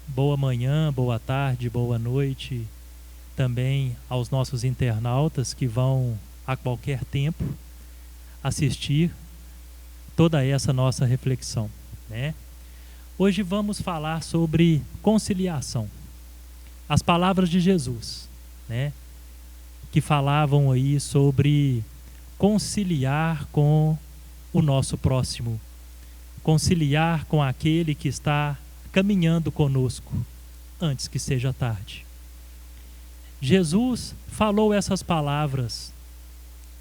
boa manhã, boa tarde, boa noite também aos nossos internautas que vão a qualquer tempo assistir toda essa nossa reflexão, né? Hoje vamos falar sobre conciliação. As palavras de Jesus, né? Que falavam aí sobre conciliar com o nosso próximo, conciliar com aquele que está caminhando conosco antes que seja tarde. Jesus falou essas palavras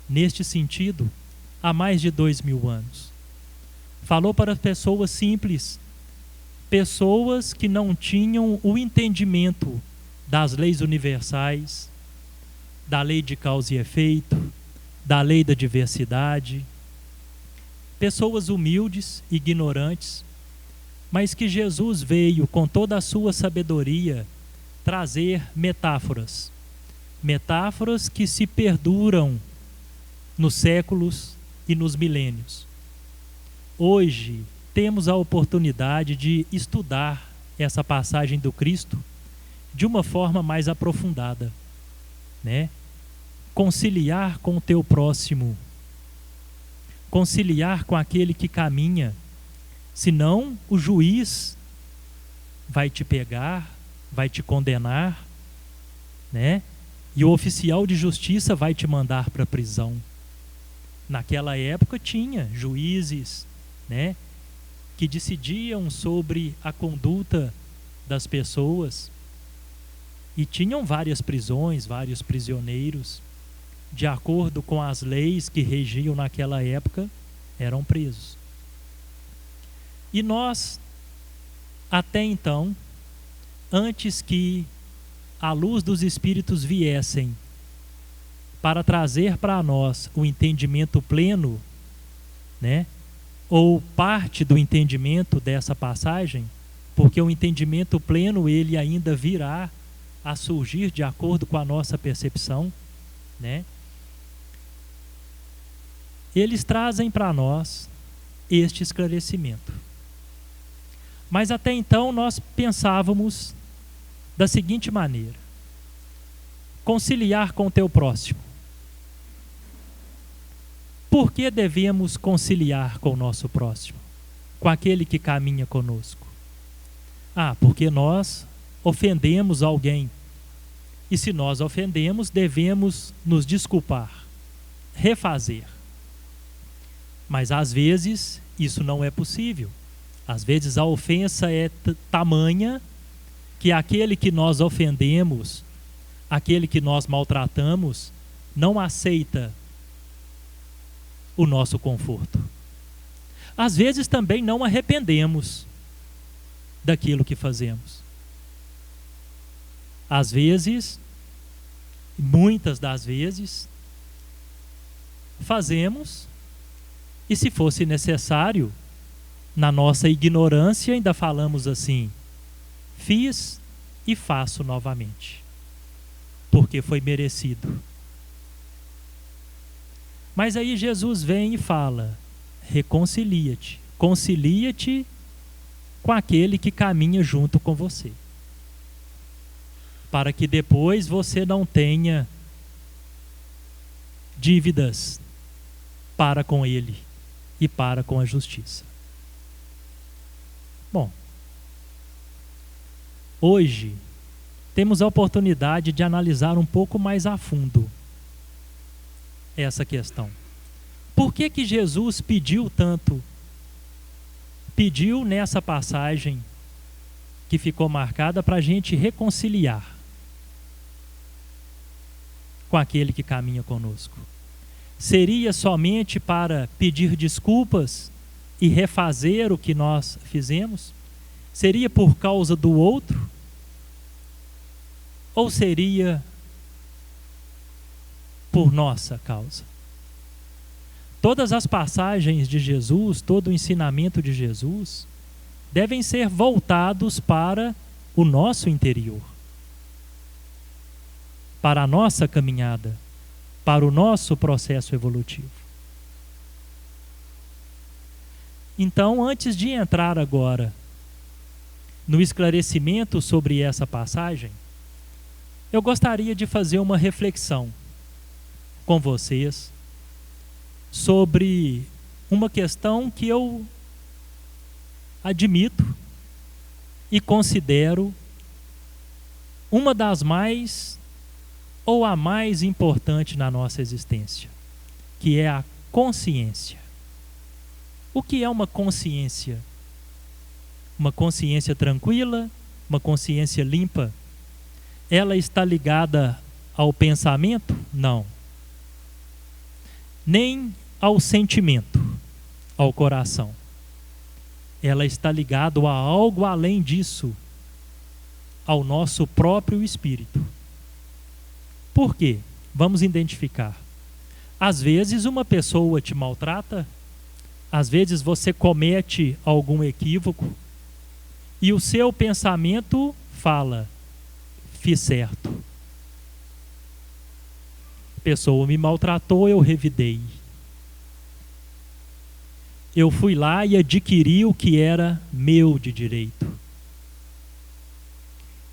neste sentido há mais de 2000 anos. Falou para pessoas simples, pessoas que não tinham o entendimento das leis universais, da lei de causa e efeito, da lei da diversidade, pessoas humildes, ignorantes, mas que Jesus veio com toda a sua sabedoria trazer metáforas, metáforas que se perduram nos séculos e nos milênios. Hoje temos a oportunidade de estudar essa passagem do Cristo de uma forma mais aprofundada, né? Conciliar com o teu próximo, conciliar com aquele que caminha, senão o juiz vai te pegar, vai te condenar, né? E o oficial de justiça vai te mandar para a prisão. Naquela época tinha juízes, né, que decidiam sobre a conduta das pessoas e tinham várias prisões, vários prisioneiros, de acordo com as leis que regiam naquela época, eram presos. E nós, até então, antes que a luz dos Espíritos viessem para trazer para nós o entendimento pleno, né, ou parte do entendimento dessa passagem, porque o entendimento pleno ele ainda virá a surgir de acordo com a nossa percepção, né? Eles trazem para nós este esclarecimento. Mas até então nós pensávamos da seguinte maneira: conciliar com o teu próximo. Por que devemos conciliar com o nosso próximo, com aquele que caminha conosco? Porque nós ofendemos alguém. E se nós ofendemos, devemos nos desculpar, refazer. Mas às vezes isso não é possível. Às vezes a ofensa é tamanha que aquele que nós ofendemos, aquele que nós maltratamos, não aceita o nosso conforto. Às vezes também não arrependemos daquilo que fazemos. Às vezes, muitas das vezes, fazemos e, se fosse necessário, na nossa ignorância ainda falamos assim: fiz e faço novamente, porque foi merecido. Mas aí Jesus vem e fala: reconcilia-te, concilia-te com aquele que caminha junto com você, para que depois você não tenha dívidas para com ele e para com a justiça. Bom, hoje temos a oportunidade de analisar um pouco mais a fundo essa questão. Por que que Jesus pediu tanto? Pediu nessa passagem que ficou marcada para a gente reconciliar com aquele que caminha conosco. Seria somente para pedir desculpas e refazer o que nós fizemos? Seria por causa do outro? Ou seria por nossa causa? Todas as passagens de Jesus, todo o ensinamento de Jesus, devem ser voltados para o nosso interior, para a nossa caminhada, para o nosso processo evolutivo. Então, antes de entrar agora no esclarecimento sobre essa passagem, eu gostaria de fazer uma reflexão com vocês sobre uma questão que eu admito e considero uma das mais ou a mais importante na nossa existência, que é a consciência. O que é uma consciência? Uma consciência tranquila, uma consciência limpa? Ela está ligada ao pensamento? Não. Nem ao sentimento, ao coração. Ela está ligada a algo além disso, ao nosso próprio espírito. Por quê? Vamos identificar. Às vezes uma pessoa te maltrata, às vezes você comete algum equívoco e o seu pensamento fala: fiz certo. A pessoa me maltratou, eu revidei. Eu fui lá e adquiri o que era meu de direito.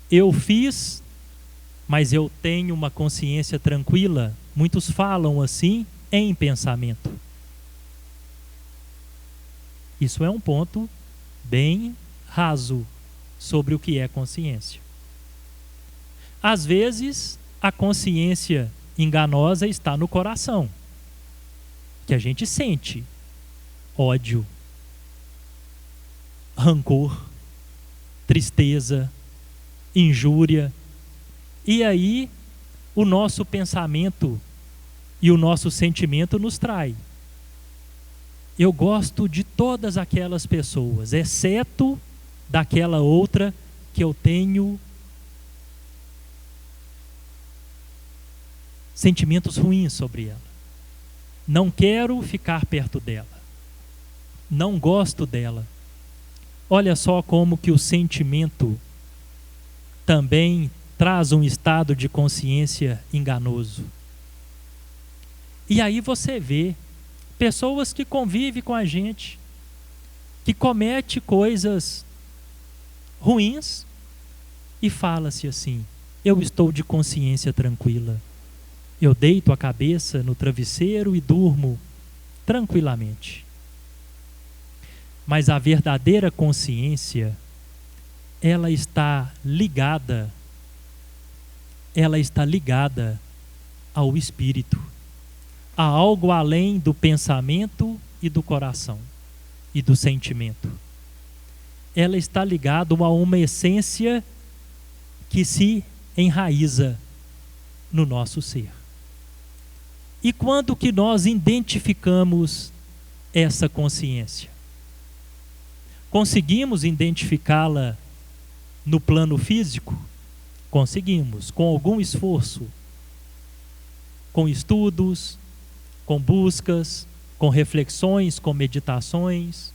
Eu fiz, mas eu tenho uma consciência tranquila. Muitos falam assim em pensamento. Isso é um ponto bem raso sobre o que é consciência. Às vezes, a consciência enganosa está no coração, que a gente sente ódio, rancor, tristeza, injúria. E aí, o nosso pensamento e o nosso sentimento nos trai. Eu gosto de todas aquelas pessoas, exceto daquela outra que eu tenho sentimentos ruins sobre ela. Não quero ficar perto dela. Não gosto dela. Olha só como que o sentimento também traz um estado de consciência enganoso. E aí você vê pessoas que convivem com a gente, que comete coisas ruins e fala-se assim: eu estou de consciência tranquila. Eu deito a cabeça no travesseiro e durmo tranquilamente. Mas a verdadeira consciência, ela está ligada ao espírito, a algo além do pensamento e do coração e do sentimento. Ela está ligada a uma essência que se enraiza no nosso ser. E quando que nós identificamos essa consciência? Conseguimos identificá-la no plano físico? Conseguimos, com algum esforço, com estudos, com buscas, com reflexões, com meditações,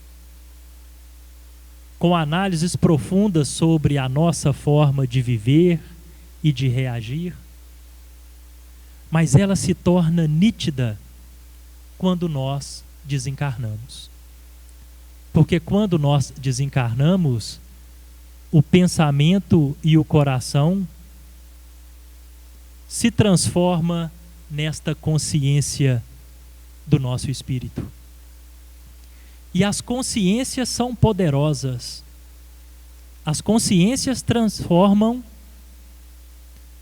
com análises profundas sobre a nossa forma de viver e de reagir. Mas ela se torna nítida quando nós desencarnamos. Porque quando nós desencarnamos, o pensamento e o coração se transforma nesta consciência do nosso espírito. E as consciências são poderosas. As consciências transformam,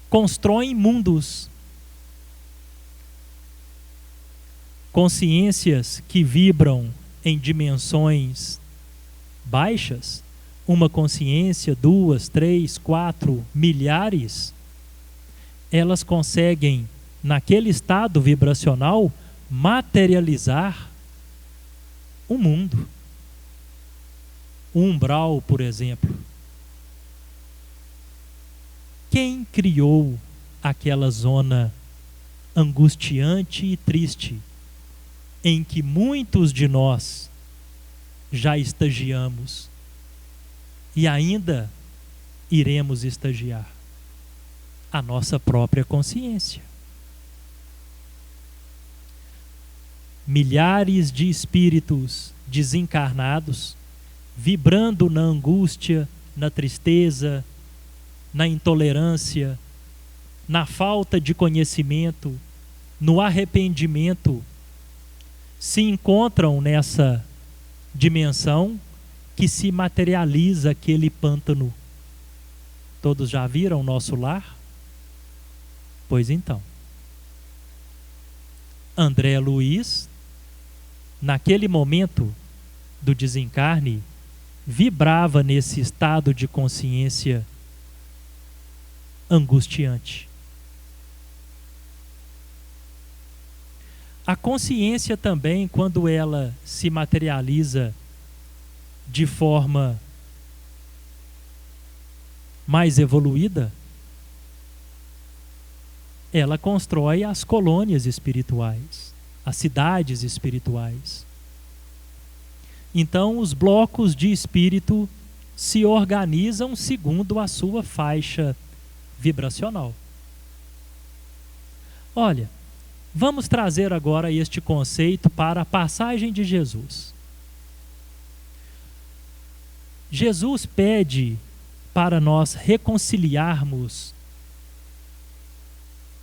constroem mundos. Consciências que vibram em dimensões baixas, uma consciência, 2, 3, 4, milhares, elas conseguem, naquele estado vibracional, materializar o mundo. O umbral, por exemplo. Quem criou aquela zona angustiante e triste em que muitos de nós já estagiamos e ainda iremos estagiar? A nossa própria consciência. Milhares de espíritos desencarnados, vibrando na angústia, na tristeza, na intolerância, na falta de conhecimento, no arrependimento, se encontram nessa dimensão que se materializa aquele pântano. Todos já viram o nosso lar? Pois então, André Luiz, naquele momento do desencarne, vibrava nesse estado de consciência angustiante. A consciência também, quando ela se materializa de forma mais evoluída, ela constrói as colônias espirituais, as cidades espirituais. Então, os blocos de espírito se organizam segundo a sua faixa vibracional. Olha, vamos trazer agora este conceito para a passagem de Jesus. Jesus pede para nós reconciliarmos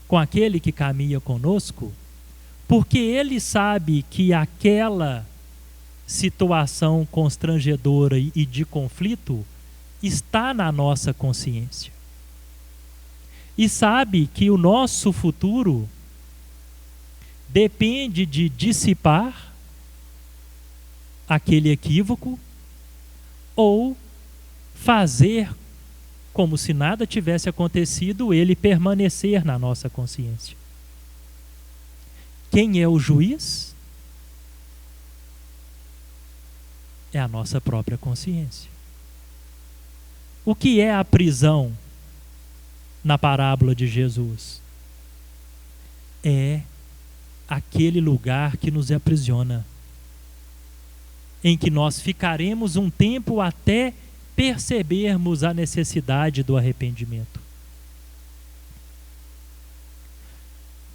com aquele que caminha conosco, porque ele sabe que aquela situação constrangedora e de conflito está na nossa consciência. E sabe que o nosso futuro depende de dissipar aquele equívoco ou fazer como se nada tivesse acontecido, ele permanecer na nossa consciência. Quem é o juiz? É a nossa própria consciência. O que é a prisão na parábola de Jesus? É aquele lugar que nos aprisiona, em que nós ficaremos um tempo até percebermos a necessidade do arrependimento.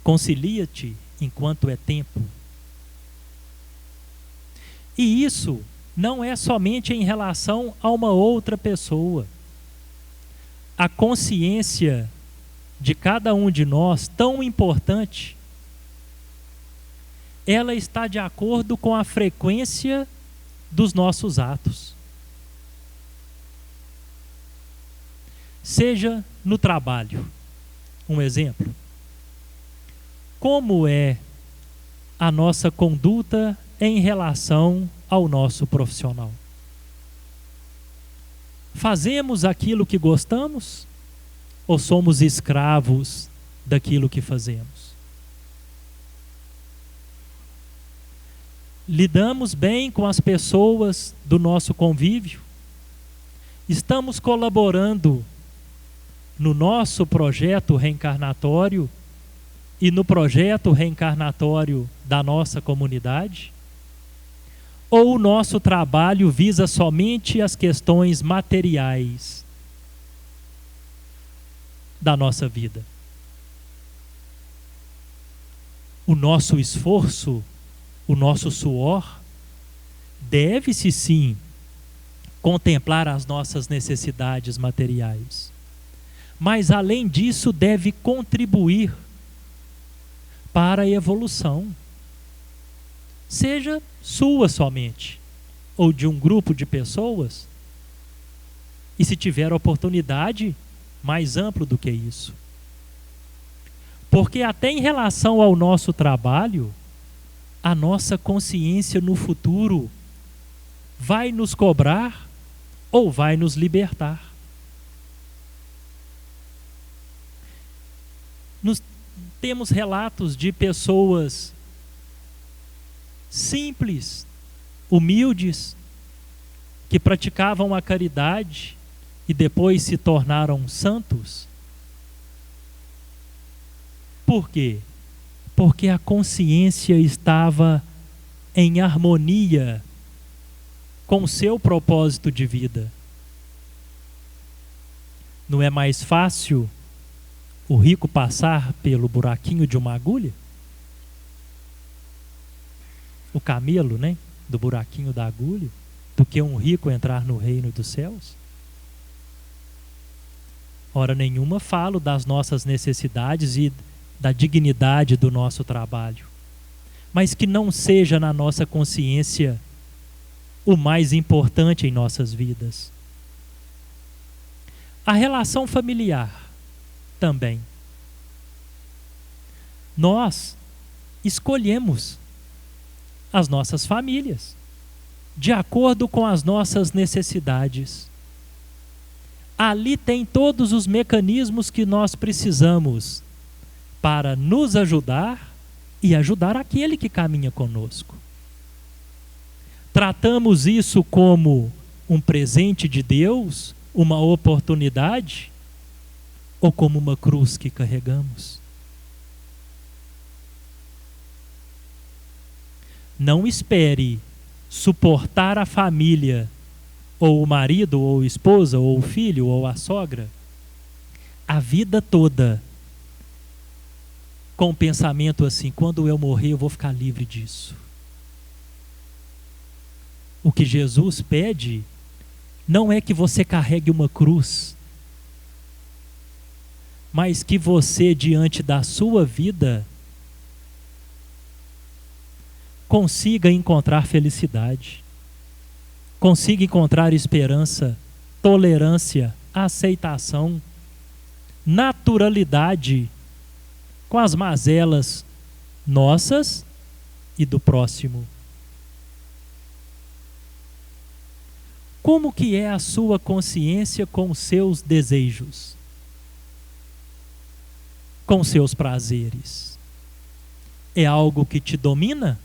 Concilia-te enquanto é tempo. E isso não é somente em relação a uma outra pessoa. A consciência de cada um de nós, tão importante, ela está de acordo com a frequência dos nossos atos. Seja no trabalho, um exemplo. Como é a nossa conduta em relação ao nosso profissional? Fazemos aquilo que gostamos ou somos escravos daquilo que fazemos? Lidamos bem com as pessoas do nosso convívio? Estamos colaborando no nosso projeto reencarnatório e no projeto reencarnatório da nossa comunidade? Ou o nosso trabalho visa somente as questões materiais da nossa vida? O nosso esforço, o nosso suor, deve-se sim contemplar as nossas necessidades materiais. Mas, além disso, deve contribuir para a evolução. Seja sua somente, ou de um grupo de pessoas, e se tiver oportunidade, mais amplo do que isso. Porque até em relação ao nosso trabalho, a nossa consciência no futuro vai nos cobrar ou vai nos libertar. Temos relatos de pessoas simples, humildes, que praticavam a caridade e depois se tornaram santos. Por quê? Porque a consciência estava em harmonia com o seu propósito de vida. Não é mais fácil o rico passar pelo buraquinho de uma agulha? O camelo, né? Do buraquinho da agulha, do que um rico entrar no reino dos céus? hora nenhuma falo das nossas necessidades e da dignidade do nosso trabalho, mas que não seja na nossa consciência o mais importante em nossas vidas. A relação familiar também. Nós escolhemos as nossas famílias de acordo com as nossas necessidades. Ali tem todos os mecanismos que nós precisamos para nos ajudar e ajudar aquele que caminha conosco. Tratamos isso como um presente de Deus, uma oportunidade, ou como uma cruz que carregamos? Não espere suportar a família, ou o marido, ou a esposa, ou o filho, ou a sogra, a vida toda, com o pensamento assim: quando eu morrer eu vou ficar livre disso. O que Jesus pede não é que você carregue uma cruz, mas que você, diante da sua vida, consiga encontrar felicidade, consiga encontrar esperança, tolerância, aceitação, naturalidade com as mazelas nossas e do próximo. Como que é a sua consciência com os seus desejos? Com seus prazeres? É algo que te domina?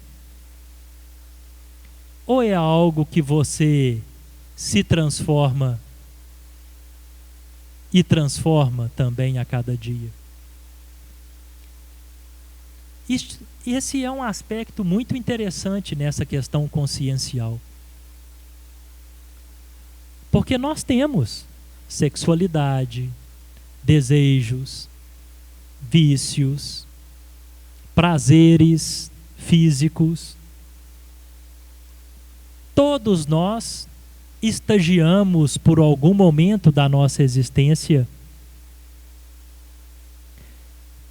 Ou é algo que você se transforma e transforma também a cada dia? Esse é um aspecto muito interessante nessa questão consciencial. Porque nós temos sexualidade, desejos, vícios, prazeres físicos. Todos nós estagiamos por algum momento da nossa existência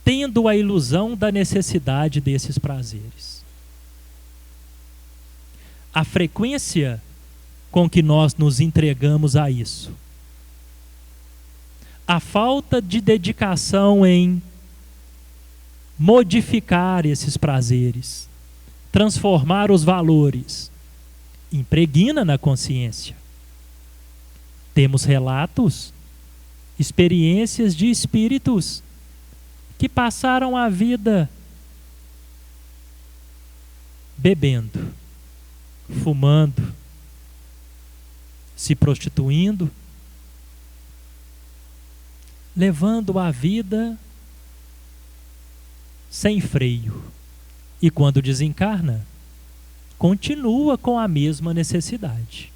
tendo a ilusão da necessidade desses prazeres. A frequência com que nós nos entregamos a isso, a falta de dedicação em modificar esses prazeres, transformar os valores, impregna na consciência. Temos relatos, experiências de espíritos que passaram a vida bebendo, fumando, se prostituindo, levando a vida sem freio. E quando desencarna, continua com a mesma necessidade.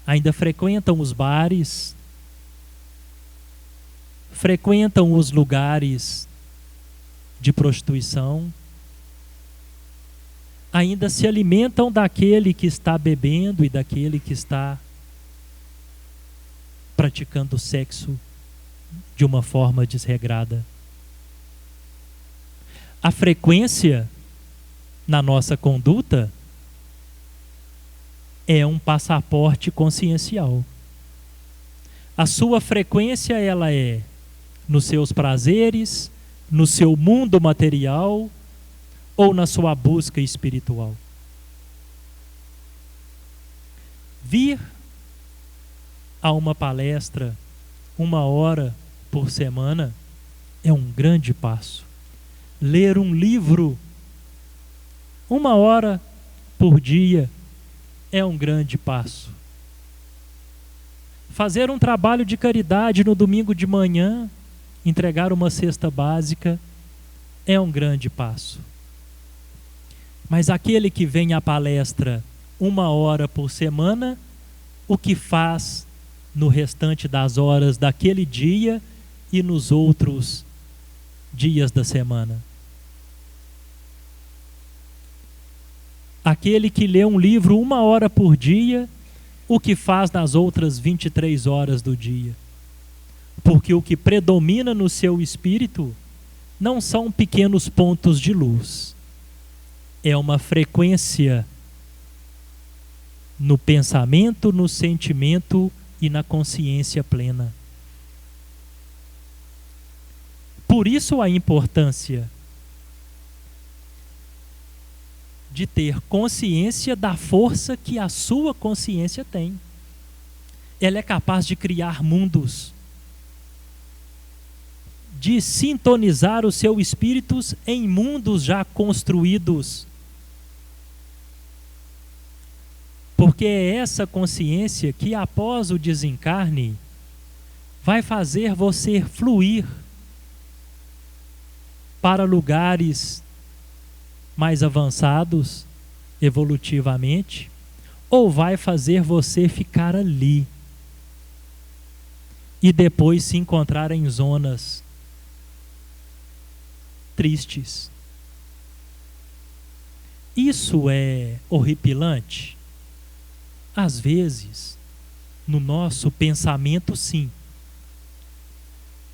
Ainda frequentam os bares, frequentam os lugares de prostituição, ainda se alimentam daquele que está bebendo e daquele que está praticando sexo de uma forma desregrada. A frequência na nossa conduta é um passaporte consciencial. A sua frequência, ela é nos seus prazeres, no seu mundo material ou na sua busca espiritual. Vir a uma palestra 1 hora por semana é um grande passo. Ler um livro 1 hora por dia é um grande passo. Fazer um trabalho de caridade no domingo de manhã, entregar uma cesta básica, é um grande passo. Mas aquele que vem à palestra 1 hora por semana, o que faz no restante das horas daquele dia e nos outros dias da semana? Aquele que lê um livro 1 hora por dia, o que faz nas outras 23 horas do dia. Porque o que predomina no seu espírito não são pequenos pontos de luz. É uma frequência no pensamento, no sentimento e na consciência plena. Por isso a importância de ter consciência da força que a sua consciência tem. Ela é capaz de criar mundos, de sintonizar os seus espíritos em mundos já construídos. Porque é essa consciência que, após o desencarne, vai fazer você fluir para lugares mais avançados evolutivamente, ou vai fazer você ficar ali e depois se encontrar em zonas tristes. Isso é horripilante? Às vezes, no nosso pensamento, sim.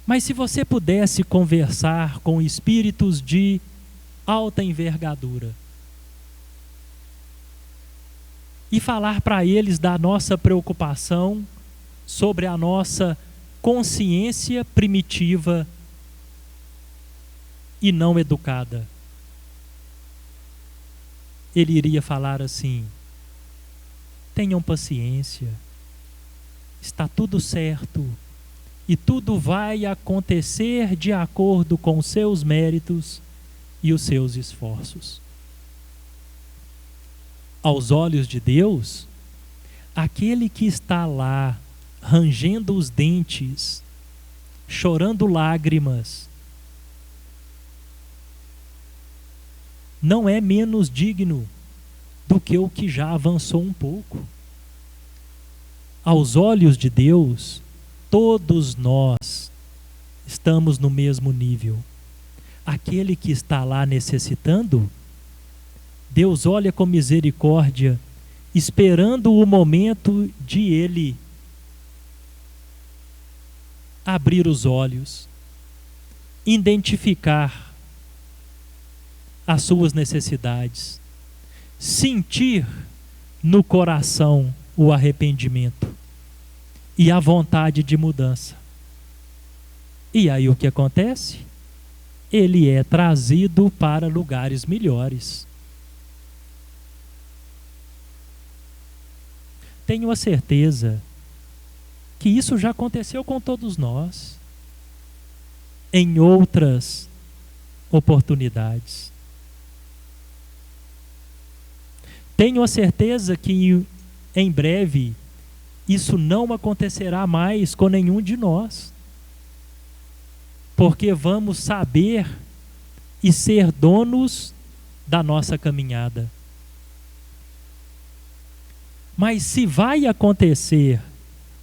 Mas se você pudesse conversar com espíritos de alta envergadura e falar para eles da nossa preocupação sobre a nossa consciência primitiva e não educada, ele iria falar assim: tenham paciência, está tudo certo e tudo vai acontecer de acordo com os seus méritos e os seus esforços. Aos olhos de Deus, aquele que está lá rangendo os dentes, chorando lágrimas, não é menos digno do que o que já avançou um pouco. Aos olhos de Deus, todos nós estamos no mesmo nível. Aquele que está lá necessitando, Deus olha com misericórdia, esperando o momento de ele abrir os olhos, identificar as suas necessidades, sentir no coração o arrependimento e a vontade de mudança. E aí o que acontece? Ele é trazido para lugares melhores. Tenho a certeza que isso já aconteceu com todos nós em outras oportunidades. Tenho a certeza que em breve isso não acontecerá mais com nenhum de nós, porque vamos saber e ser donos da nossa caminhada. Mas se vai acontecer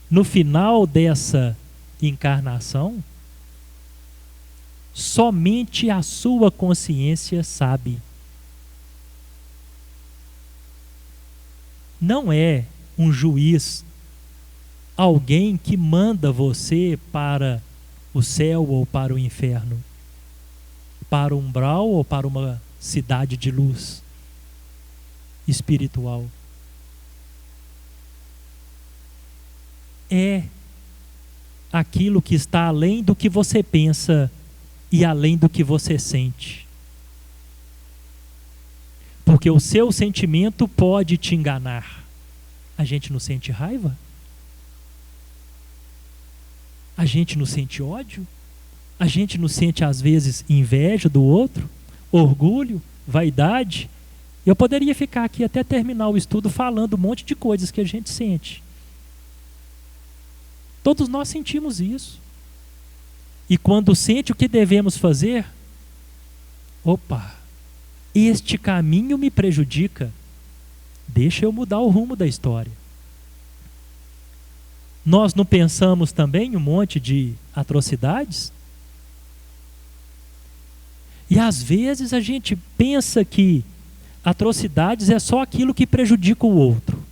no final dessa encarnação, somente a sua consciência sabe. Não é um juiz, alguém que manda você para o céu ou para o inferno, para o umbral ou para uma cidade de luz espiritual. É aquilo que está além do que você pensa e além do que você sente. Porque o seu sentimento pode te enganar. A gente não sente raiva? A gente não sente ódio? A gente não sente, às vezes, inveja do outro? Orgulho? Vaidade? Eu poderia ficar aqui até terminar o estudo falando um monte de coisas que a gente sente. Todos nós sentimos isso. E quando sente, o que devemos fazer? Opa, este caminho me prejudica. Deixa eu mudar o rumo da história. Nós não pensamos também um monte de atrocidades? E às vezes a gente pensa que atrocidades é só aquilo que prejudica o outro.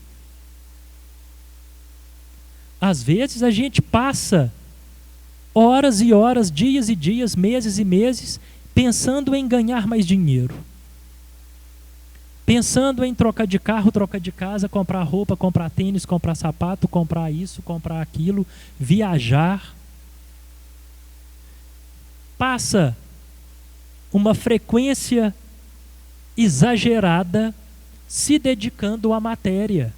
Às vezes a gente passa horas e horas, dias e dias, meses e meses, pensando em ganhar mais dinheiro. Pensando em trocar de carro, trocar de casa, comprar roupa, comprar tênis, comprar sapato, comprar isso, comprar aquilo, viajar. Passa uma frequência exagerada se dedicando à matéria.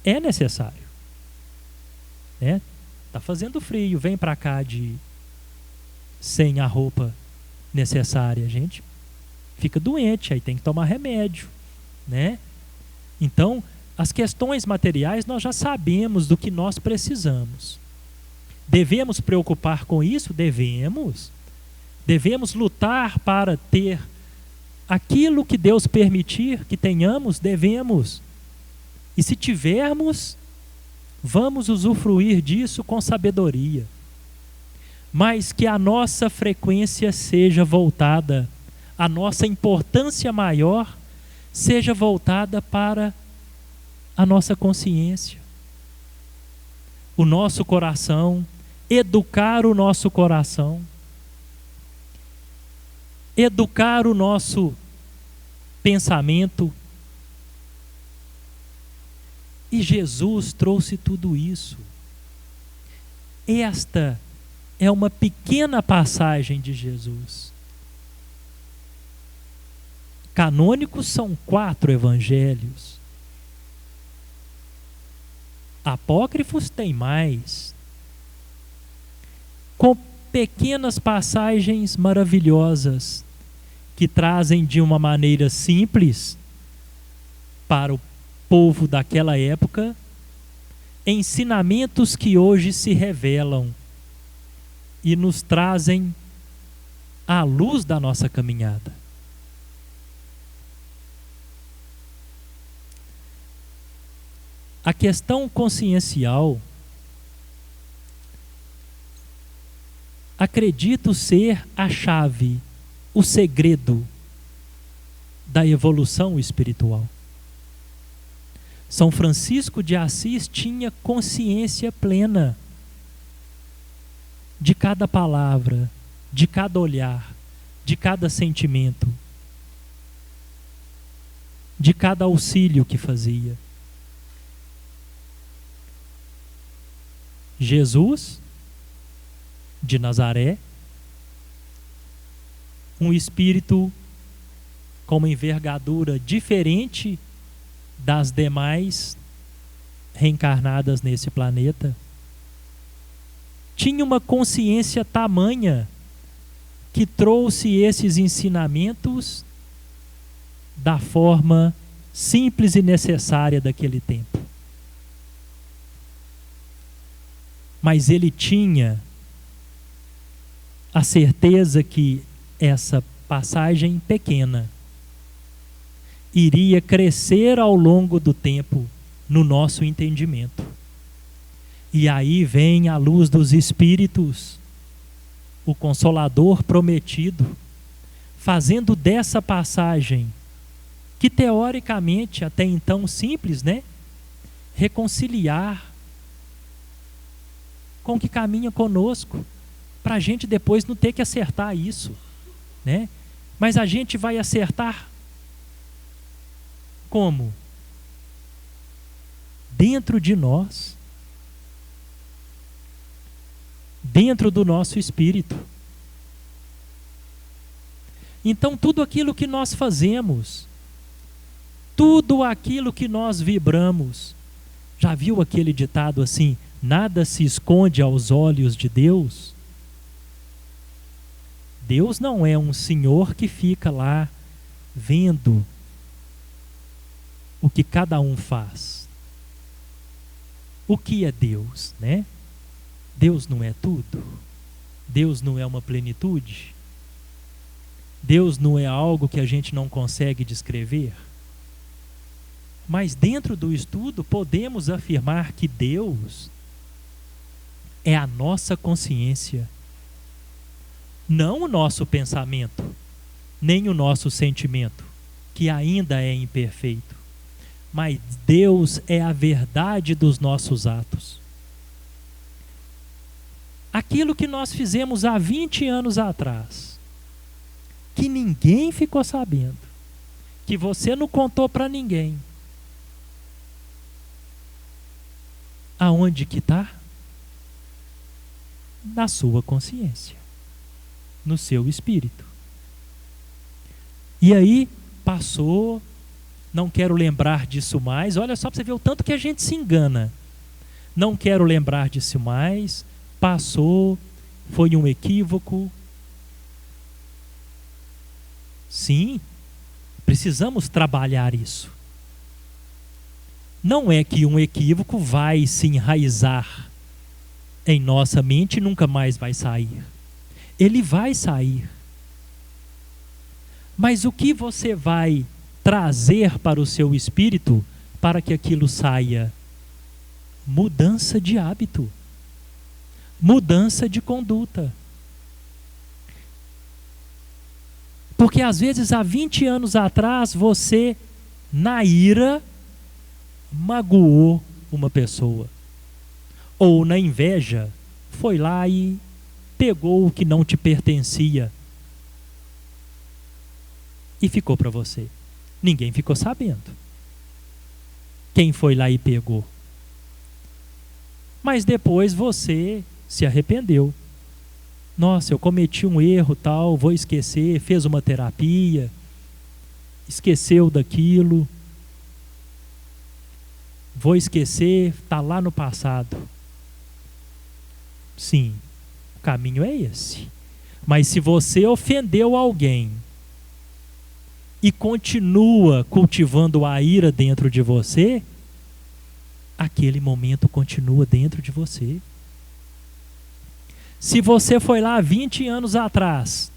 É necessário. Tá fazendo frio, vem para cá sem a roupa necessária, gente fica doente, aí tem que tomar remédio, né? Então, as questões materiais nós já sabemos do que nós precisamos. Devemos preocupar com isso? Devemos. Devemos lutar para ter aquilo que Deus permitir que tenhamos? Devemos. E se tivermos, vamos usufruir disso com sabedoria. Mas que a nossa frequência seja voltada, a nossa importância maior seja voltada para a nossa consciência, o nosso coração, educar o nosso coração, educar o nosso pensamento. E Jesus trouxe tudo isso. Esta é uma pequena passagem de Jesus. Canônicos são 4 evangelhos. Apócrifos tem mais. Com pequenas passagens maravilhosas que trazem de uma maneira simples para o povo daquela época ensinamentos que hoje se revelam e nos trazem à luz da nossa caminhada. A questão consciencial, acredito ser a chave, o segredo da evolução espiritual. São Francisco de Assis tinha consciência plena de cada palavra, de cada olhar, de cada sentimento, de cada auxílio que fazia. Jesus de Nazaré, um espírito com uma envergadura diferente das demais reencarnadas nesse planeta, tinha uma consciência tamanha que trouxe esses ensinamentos da forma simples e necessária daquele tempo. Mas ele tinha a certeza que essa passagem pequena iria crescer ao longo do tempo no nosso entendimento. E aí vem a luz dos Espíritos, o Consolador prometido, fazendo dessa passagem, que teoricamente até então simples, reconciliar com o que caminha conosco, para a gente depois não ter que acertar isso, Mas a gente vai acertar como? Dentro de nós, dentro do nosso espírito. Então tudo aquilo que nós fazemos, tudo aquilo que nós vibramos, já viu aquele ditado assim, nada se esconde aos olhos de Deus? Deus não é um senhor que fica lá vendo o que cada um faz. O que é Deus, Deus não é tudo. Deus não é uma plenitude. Deus não é algo que a gente não consegue descrever. Mas dentro do estudo podemos afirmar que Deus é a nossa consciência, não o nosso pensamento, nem o nosso sentimento, que ainda é imperfeito, mas Deus é a verdade dos nossos atos. Aquilo que nós fizemos há 20 anos atrás, que ninguém ficou sabendo, que você não contou para ninguém, aonde que está? Na sua consciência, no seu espírito. E aí, passou, não quero lembrar disso mais. Olha só para você ver o tanto que a gente se engana. Não quero lembrar disso mais, passou, foi um equívoco. Sim, precisamos trabalhar isso. Não é que um equívoco vai se enraizar em nossa mente e nunca mais vai sair. Ele vai sair. Mas o que você vai trazer para o seu espírito para que aquilo saia? Mudança de hábito. Mudança de conduta. Porque às vezes há 20 anos atrás você, na ira, magoou uma pessoa. Ou na inveja, foi lá e pegou o que não te pertencia e ficou para você. Ninguém ficou sabendo quem foi lá e pegou. Mas depois você se arrependeu. Nossa, eu cometi um erro tal, vou esquecer, fez uma terapia, esqueceu daquilo, vou esquecer, está lá no passado. Sim, o caminho é esse. Mas se você ofendeu alguém e continua cultivando a ira dentro de você, aquele momento continua dentro de você. Se você foi lá 20 anos atrás,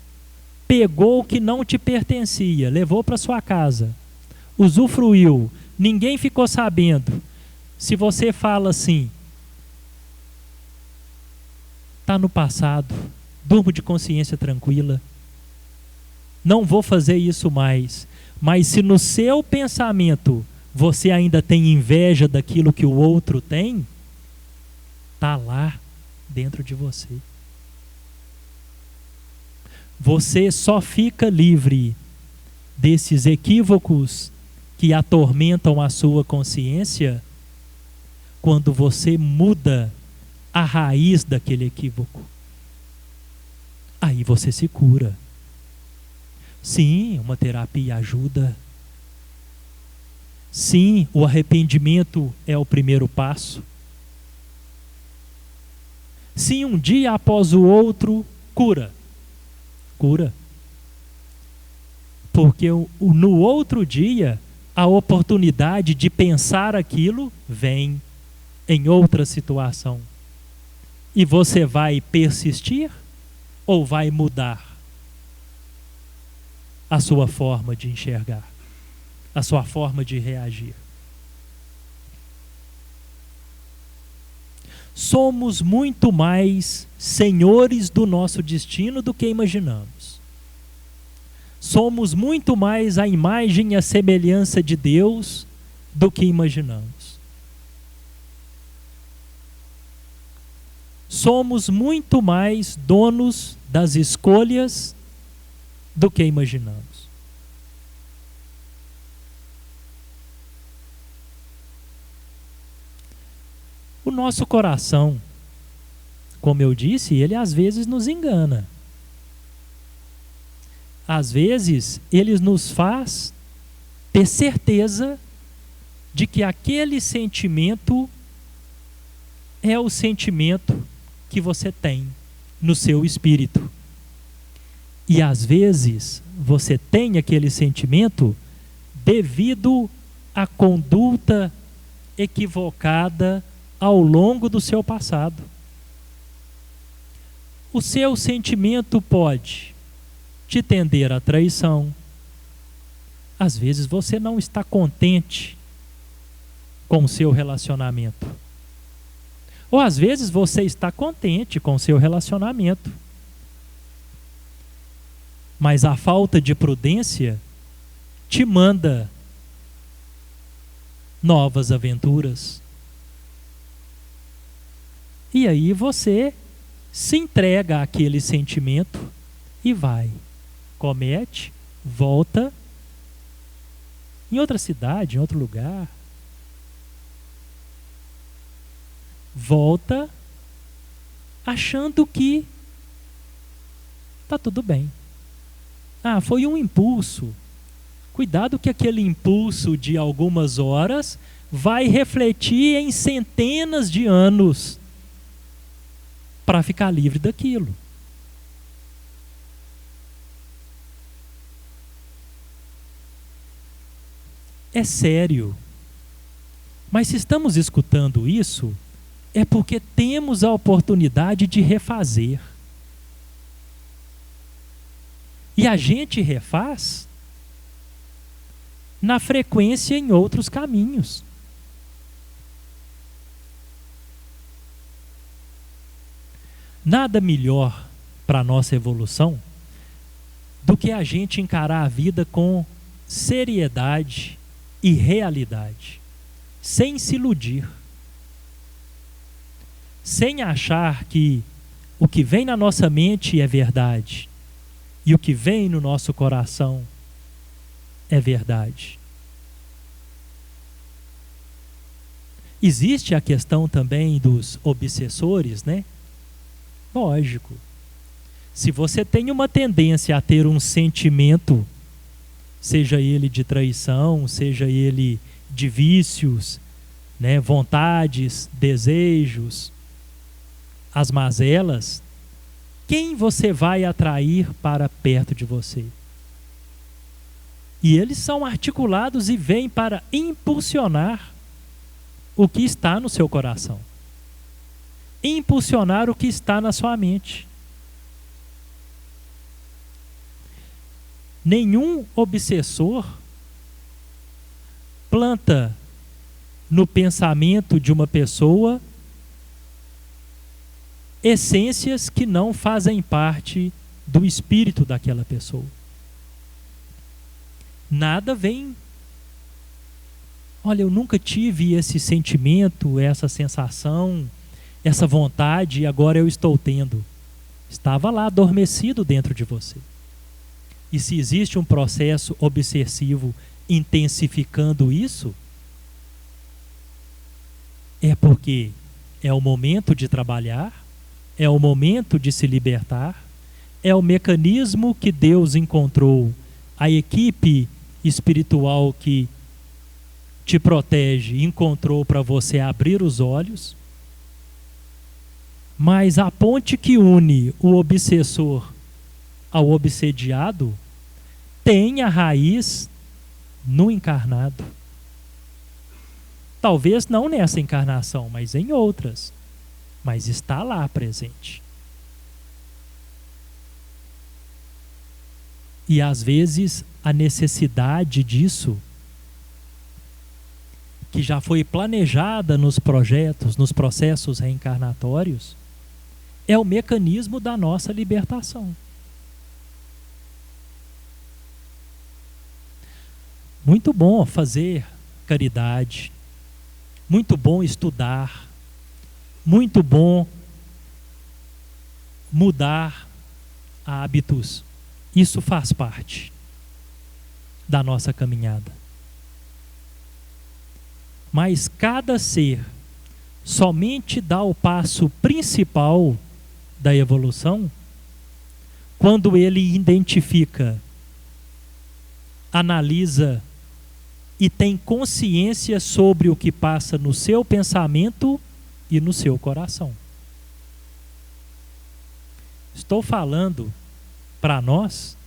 pegou o que não te pertencia, levou para sua casa, usufruiu, ninguém ficou sabendo. Se você fala assim, está no passado, durmo de consciência tranquila, não vou fazer isso mais. Mas se no seu pensamento você ainda tem inveja daquilo que o outro tem, está lá dentro de você. Você só fica livre desses equívocos que atormentam a sua consciência quando você muda a raiz daquele equívoco. Aí você se cura. Sim, uma terapia ajuda. Sim, o arrependimento é o primeiro passo. Sim, um dia após o outro, cura. Cura. Porque no outro dia, a oportunidade de pensar aquilo vem em outra situação. E você vai persistir ou vai mudar a sua forma de enxergar, a sua forma de reagir? Somos muito mais senhores do nosso destino do que imaginamos. Somos muito mais a imagem e a semelhança de Deus do que imaginamos. Somos muito mais donos das escolhas do que imaginamos. O nosso coração, como eu disse, ele às vezes nos engana. Às vezes, ele nos faz ter certeza de que aquele sentimento é o sentimento que você tem no seu espírito. E às vezes, você tem aquele sentimento devido à conduta equivocada ao longo do seu passado. O seu sentimento pode te tender à traição. Às vezes você não está contente com o seu relacionamento. Ou às vezes você está contente com o seu relacionamento. Mas a falta de prudência te manda novas aventuras. E aí você se entrega àquele sentimento e vai, comete, volta em outra cidade, em outro lugar. Volta achando que está tudo bem. Ah, foi um impulso. Cuidado que aquele impulso de algumas horas vai refletir em centenas de anos para ficar livre daquilo. É sério. Mas se estamos escutando isso, é porque temos a oportunidade de refazer. E a gente refaz na frequência em outros caminhos. Nada melhor para a nossa evolução do que a gente encarar a vida com seriedade e realidade, sem se iludir, sem achar que o que vem na nossa mente é verdade e o que vem no nosso coração é verdade. Existe a questão também dos obsessores, né? Lógico. Se você tem uma tendência a ter um sentimento, seja ele de traição, seja ele de vícios, né, vontades, desejos, as mazelas, quem você vai atrair para perto de você? E eles são articulados e vêm para impulsionar o que está no seu coração. Impulsionar o que está na sua mente. Nenhum obsessor planta no pensamento de uma pessoa essências que não fazem parte do espírito daquela pessoa. Nada vem. Olha, eu nunca tive esse sentimento, essa sensação, essa vontade, e agora eu estou tendo. Estava lá adormecido dentro de você. E se existe um processo obsessivo intensificando isso, é porque é o momento de trabalhar, é o momento de se libertar, é o mecanismo que Deus encontrou, a equipe espiritual que te protege encontrou para você abrir os olhos. Mas a ponte que une o obsessor ao obsediado tem a raiz no encarnado. Talvez não nessa encarnação, mas em outras. Mas está lá presente. E às vezes a necessidade disso, que já foi planejada nos projetos, nos processos reencarnatórios, é o mecanismo da nossa libertação. Muito bom fazer caridade, muito bom estudar, muito bom mudar hábitos. Isso faz parte da nossa caminhada. Mas cada ser somente dá o passo principal da evolução quando ele identifica, analisa e tem consciência sobre o que passa no seu pensamento e no seu coração. Estou falando para nós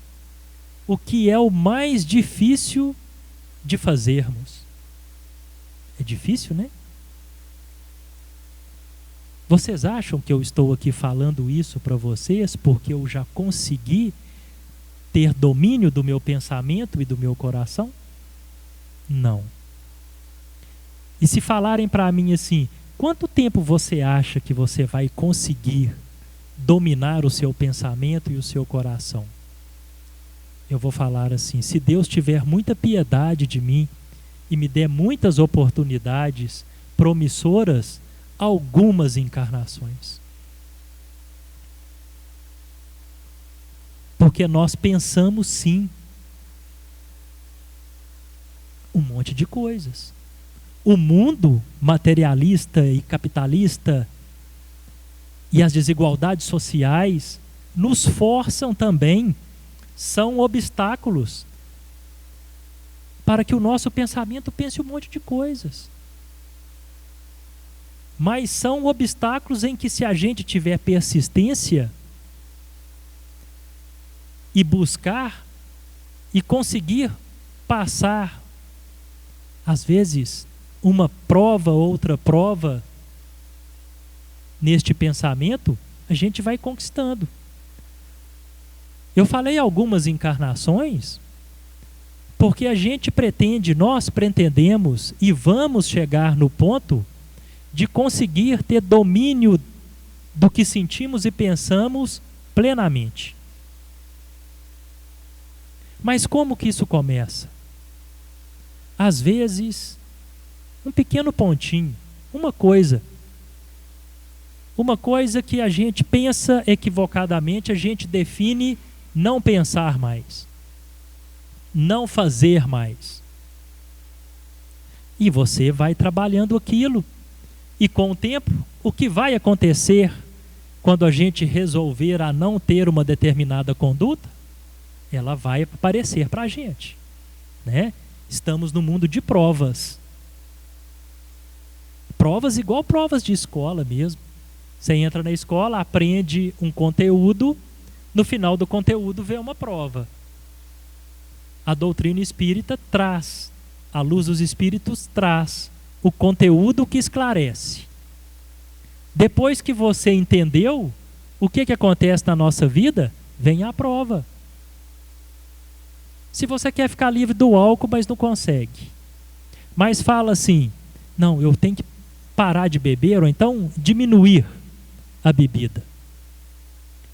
o que é o mais difícil de fazermos. É difícil, né? Vocês acham que eu estou aqui falando isso para vocês porque eu já consegui ter domínio do meu pensamento e do meu coração? Não. E se falarem para mim assim, quanto tempo você acha que você vai conseguir dominar o seu pensamento e o seu coração? Eu vou falar assim, se Deus tiver muita piedade de mim e me dê muitas oportunidades promissoras, algumas encarnações. Porque nós pensamos sim um monte de coisas. O mundo materialista e capitalista e as desigualdades sociais nos forçam também, são obstáculos para que o nosso pensamento pense um monte de coisas. Mas são obstáculos em que, se a gente tiver persistência e buscar e conseguir passar, às vezes, uma prova, outra prova, neste pensamento, a gente vai conquistando. Eu falei algumas encarnações, porque a gente pretende, nós pretendemos e vamos chegar no ponto de conseguir ter domínio do que sentimos e pensamos plenamente. Mas como que isso começa? Às vezes, um pequeno pontinho, uma coisa que a gente pensa equivocadamente, a gente define não pensar mais, não fazer mais. E você vai trabalhando aquilo. E com o tempo, o que vai acontecer quando a gente resolver a não ter uma determinada conduta? Ela vai aparecer para a gente, né? Estamos no mundo de provas. Provas igual provas de escola mesmo. Você entra na escola, aprende um conteúdo, no final do conteúdo vê uma prova. A doutrina espírita traz, a luz dos espíritos traz o conteúdo que esclarece. Depois que você entendeu, o que acontece na nossa vida? Vem a prova. Se você quer ficar livre do álcool, mas não consegue, mas fala assim, não, eu tenho que parar de beber, ou então diminuir a bebida.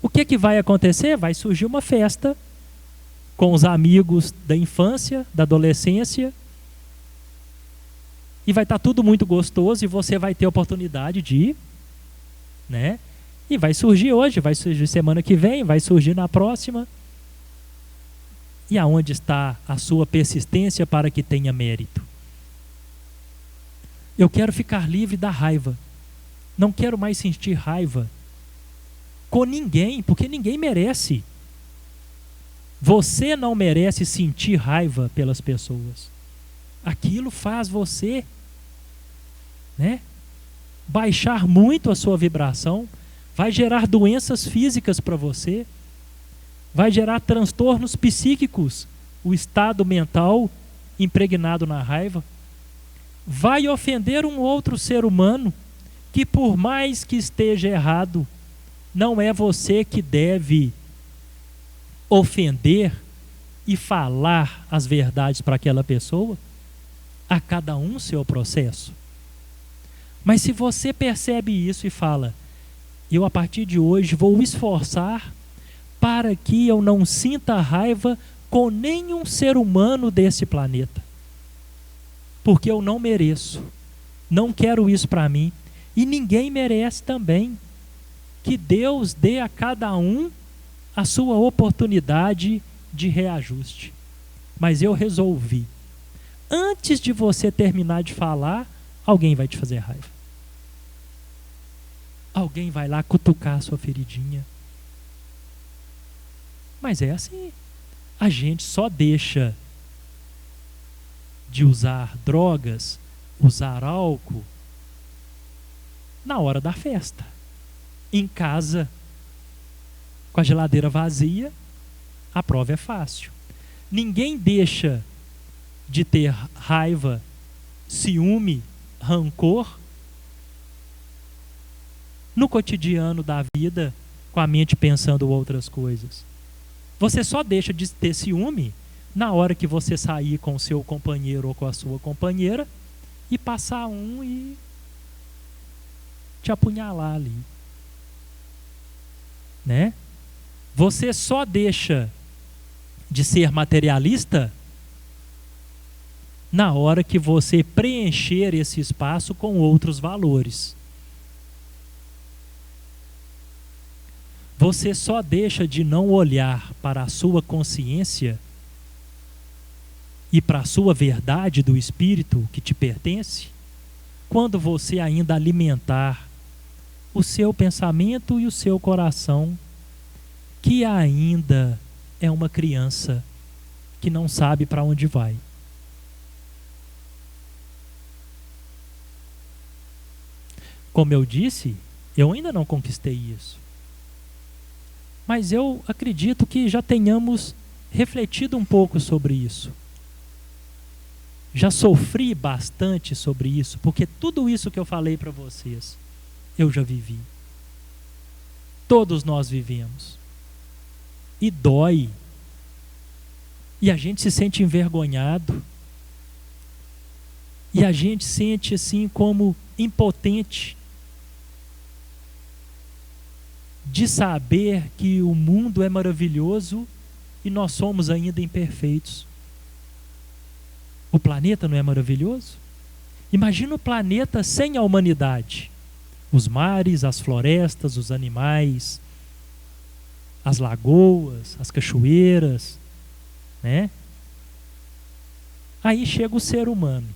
O que vai acontecer? Vai surgir uma festa com os amigos da infância, da adolescência, e vai estar tudo muito gostoso e você vai ter a oportunidade de ir, né? E vai surgir hoje, vai surgir semana que vem, vai surgir na próxima. E aonde está a sua persistência para que tenha mérito? Eu quero ficar livre da raiva. Não quero mais sentir raiva com ninguém, porque ninguém merece. Você não merece sentir raiva pelas pessoas. Aquilo faz você, né, baixar muito a sua vibração, vai gerar doenças físicas para você, vai gerar transtornos psíquicos, o estado mental impregnado na raiva, vai ofender um outro ser humano que, por mais que esteja errado, não é você que deve ofender e falar as verdades para aquela pessoa. A cada um seu processo. Mas se você percebe isso e fala, eu a partir de hoje vou esforçar para que eu não sinta raiva com nenhum ser humano desse planeta, porque eu não mereço, não quero isso para mim, e ninguém merece também. Que Deus dê a cada um a sua oportunidade de reajuste. Mas eu resolvi, antes de você terminar de falar, alguém vai te fazer raiva. Alguém vai lá cutucar a sua feridinha. Mas é assim. A gente só deixa de usar drogas, usar álcool, na hora da festa. Em casa, com a geladeira vazia, a prova é fácil. Ninguém deixa de ter raiva, ciúme, rancor no cotidiano da vida, com a mente pensando outras coisas. Você só deixa de ter ciúme na hora que você sair com o seu companheiro ou com a sua companheira e passar um e te apunhalar ali, né? Você só deixa de ser materialista na hora que você preencher esse espaço com outros valores. Você só deixa de não olhar para a sua consciência e para a sua verdade do espírito que te pertence quando você ainda alimentar o seu pensamento e o seu coração, que ainda é uma criança que não sabe para onde vai. Como eu disse, eu ainda não conquistei isso. Mas eu acredito que já tenhamos refletido um pouco sobre isso. Já sofri bastante sobre isso, porque tudo isso que eu falei para vocês, eu já vivi. Todos nós vivemos. E dói. E a gente se sente envergonhado. E a gente sente assim como impotente de saber que o mundo é maravilhoso e nós somos ainda imperfeitos. O planeta não é maravilhoso? Imagina o planeta sem a humanidade. Os mares, as florestas, os animais, as lagoas, as cachoeiras, né? Aí chega o ser humano,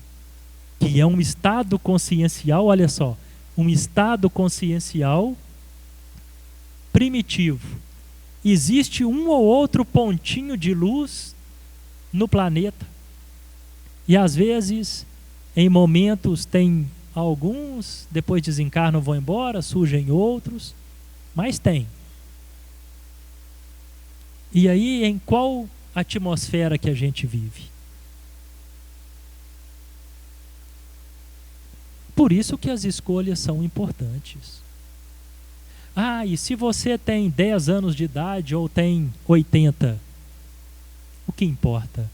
que é um estado consciencial, olha só, um estado consciencial primitivo. Existe um ou outro pontinho de luz no planeta. E às vezes, em momentos, tem alguns, depois desencarnam, vão embora, surgem outros, mas tem. E aí, em qual atmosfera que a gente vive? Por isso que as escolhas são importantes. Ah, e se você tem 10 anos de idade ou tem 80, o que importa?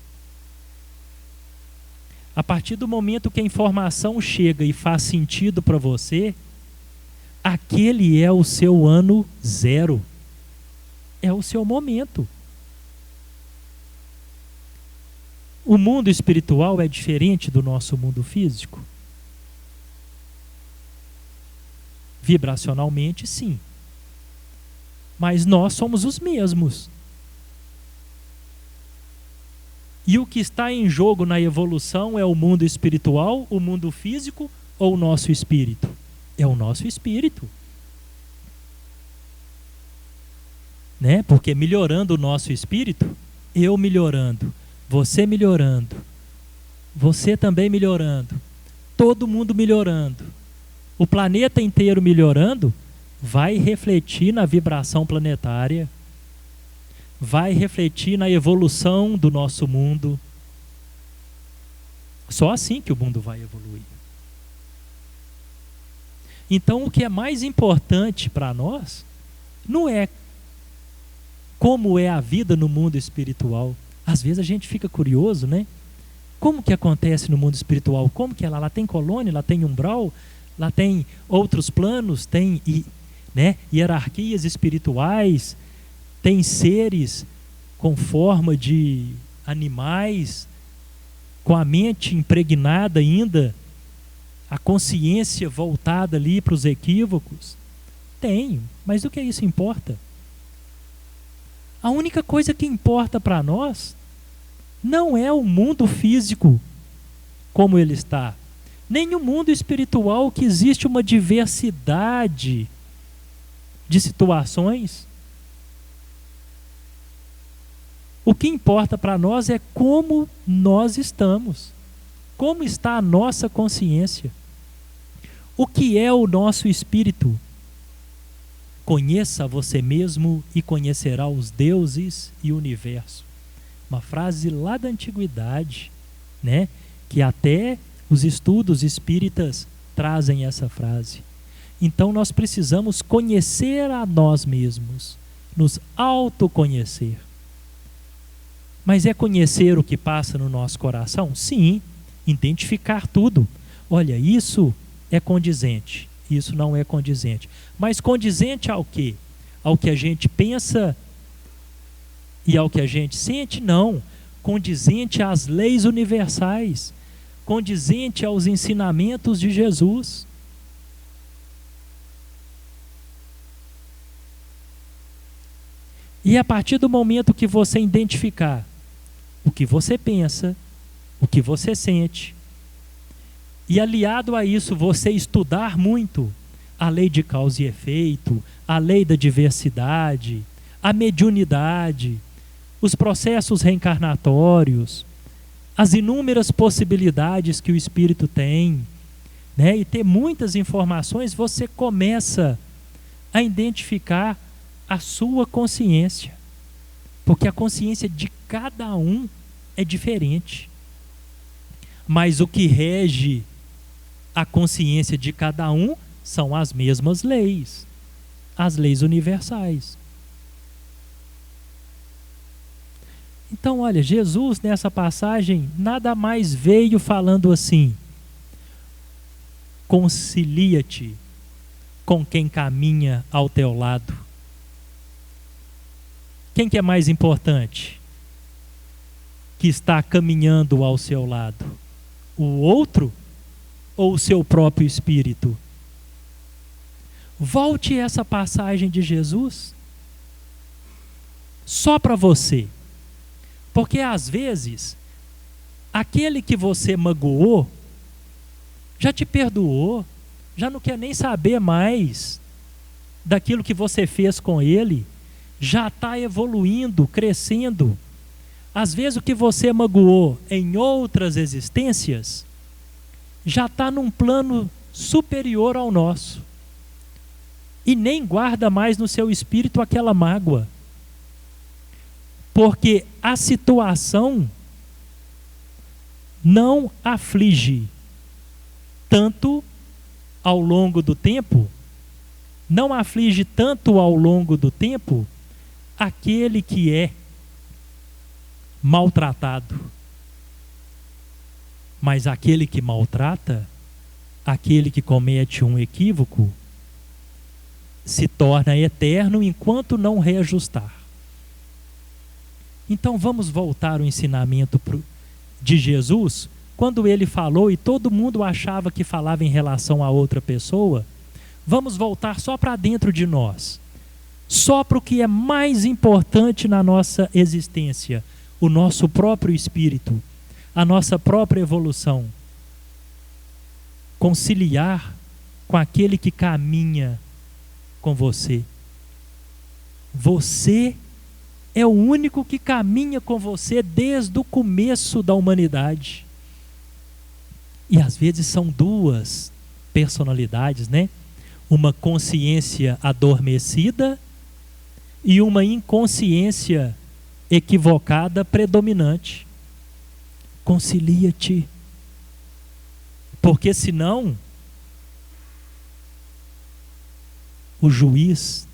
A partir do momento que a informação chega e faz sentido para você, aquele é o seu ano zero. É o seu momento. O mundo espiritual é diferente do nosso mundo físico? Vibracionalmente, sim. Mas nós somos os mesmos. E o que está em jogo na evolução é o mundo espiritual, o mundo físico ou o nosso espírito? É o nosso espírito. Né? Porque melhorando o nosso espírito, eu melhorando, você também melhorando, todo mundo melhorando, o planeta inteiro melhorando, vai refletir na vibração planetária, vai refletir na evolução do nosso mundo. Só assim que o mundo vai evoluir. Então, o que é mais importante para nós não é como é a vida no mundo espiritual. Às vezes a gente fica curioso, né? Como que acontece no mundo espiritual? Como que é lá? Lá tem colônia, lá tem umbral, lá tem outros planos, tem hierarquias espirituais, tem seres com forma de animais, com a mente impregnada ainda, a consciência voltada ali para os equívocos. Tem, mas o que isso importa? A única coisa que importa para nós não é o mundo físico como ele está, nem o mundo espiritual, que existe uma diversidade de situações. O que importa para nós é como nós estamos, como está a nossa consciência, o que é o nosso espírito. Conheça você mesmo e conhecerá os deuses e o universo. Uma frase lá da antiguidade, né? Que até os estudos espíritas trazem essa frase. Então nós precisamos conhecer a nós mesmos, nos autoconhecer. Mas é conhecer o que passa no nosso coração? Sim, identificar tudo. Olha, isso é condizente, isso não é condizente. Mas condizente ao quê? Ao que a gente pensa e ao que a gente sente? Não. Condizente às leis universais, condizente aos ensinamentos de Jesus. E a partir do momento que você identificar o que você pensa, o que você sente, e aliado a isso você estudar muito a lei de causa e efeito, a lei da diversidade, a mediunidade, os processos reencarnatórios, as inúmeras possibilidades que o espírito tem, né? E ter muitas informações, você começa a identificar a sua consciência, porque a consciência de cada um é diferente, mas o que rege a consciência de cada um são as mesmas leis, as leis universais. Então, olha, Jesus nessa passagem nada mais veio falando assim: concilia-te com quem caminha ao teu lado. Quem que é mais importante que está caminhando ao seu lado? O outro ou o seu próprio espírito? Volte essa passagem de Jesus só para você. Porque às vezes, aquele que você magoou, já te perdoou, já não quer nem saber mais daquilo que você fez com ele, já está evoluindo, crescendo. Às vezes o que você magoou em outras existências, já está num plano superior ao nosso. E nem guarda mais no seu espírito aquela mágoa. Porque a situação não aflige tanto ao longo do tempo, não aflige tanto ao longo do tempo aquele que é maltratado. Mas aquele que maltrata, aquele que comete um equívoco, se torna eterno enquanto não reajustar. Então vamos voltar ao ensinamento de Jesus, quando ele falou e todo mundo achava que falava em relação a outra pessoa. Vamos voltar só para dentro de nós, só para o que é mais importante na nossa existência, o nosso próprio espírito, a nossa própria evolução. Conciliar com aquele que caminha com você. Você é o único que caminha com você desde o começo da humanidade. E às vezes são duas personalidades, né? Uma consciência adormecida e uma inconsciência equivocada predominante. Concilia-te. Porque senão o juiz,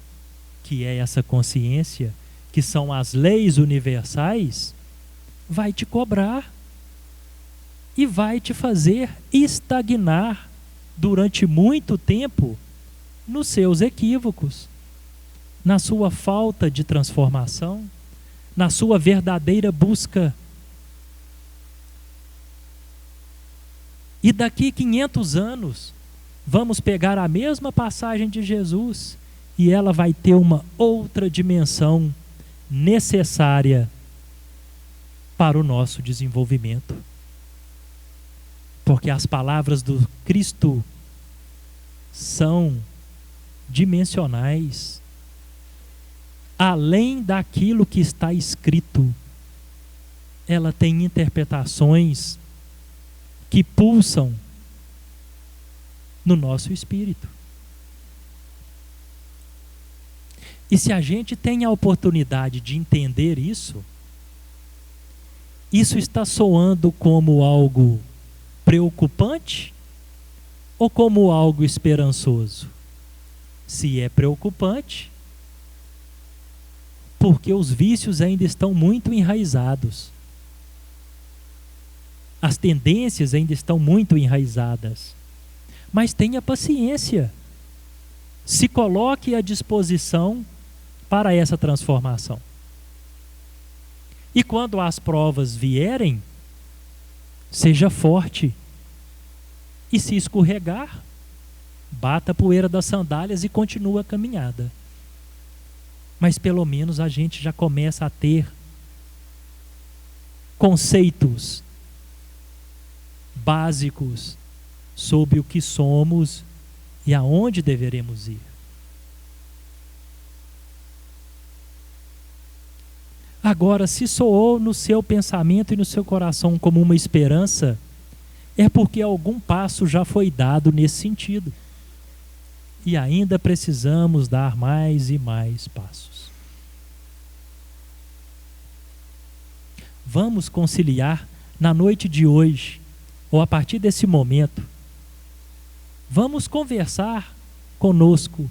que é essa consciência, que são as leis universais, vai te cobrar e vai te fazer estagnar durante muito tempo nos seus equívocos, na sua falta de transformação, na sua verdadeira busca. E daqui 500 anos, vamos pegar a mesma passagem de Jesus e ela vai ter uma outra dimensão necessária para o nosso desenvolvimento. Porque as palavras do Cristo são dimensionais, além daquilo que está escrito. Ela tem interpretações que pulsam no nosso espírito. E se a gente tem a oportunidade de entender isso, isso está soando como algo preocupante ou como algo esperançoso? Se é preocupante, porque os vícios ainda estão muito enraizados. As tendências ainda estão muito enraizadas. Mas tenha paciência. Se coloque à disposição para essa transformação. E quando as provas vierem, seja forte E se escorregar, bata a poeira das sandálias e continua a caminhada. Mas pelo menos a gente já começa a ter conceitos básicos sobre o que somos e aonde deveremos ir. Agora, se soou no seu pensamento e no seu coração como uma esperança, é porque algum passo já foi dado nesse sentido. E ainda precisamos dar mais e mais passos. Vamos conciliar na noite de hoje, ou a partir desse momento, vamos conversar conosco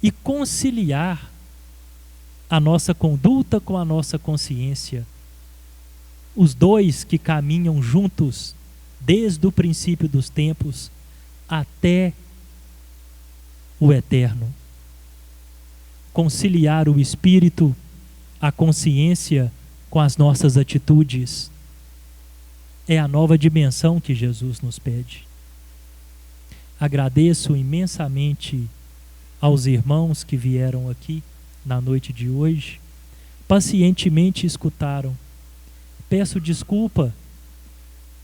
e conciliar a nossa conduta com a nossa consciência. Os dois que caminham juntos desde o princípio dos tempos até o eterno. Conciliar o espírito, a consciência com as nossas atitudes é a nova dimensão que Jesus nos pede. Agradeço imensamente aos irmãos que vieram aqui na noite de hoje, pacientemente escutaram. Peço desculpa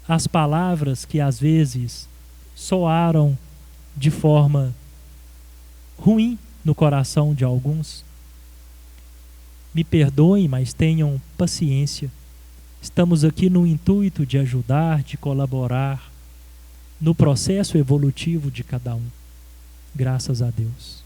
às palavras que às vezes soaram de forma ruim no coração de alguns. Me perdoem, mas tenham paciência. Estamos aqui no intuito de ajudar, de colaborar no processo evolutivo de cada um. Graças a Deus.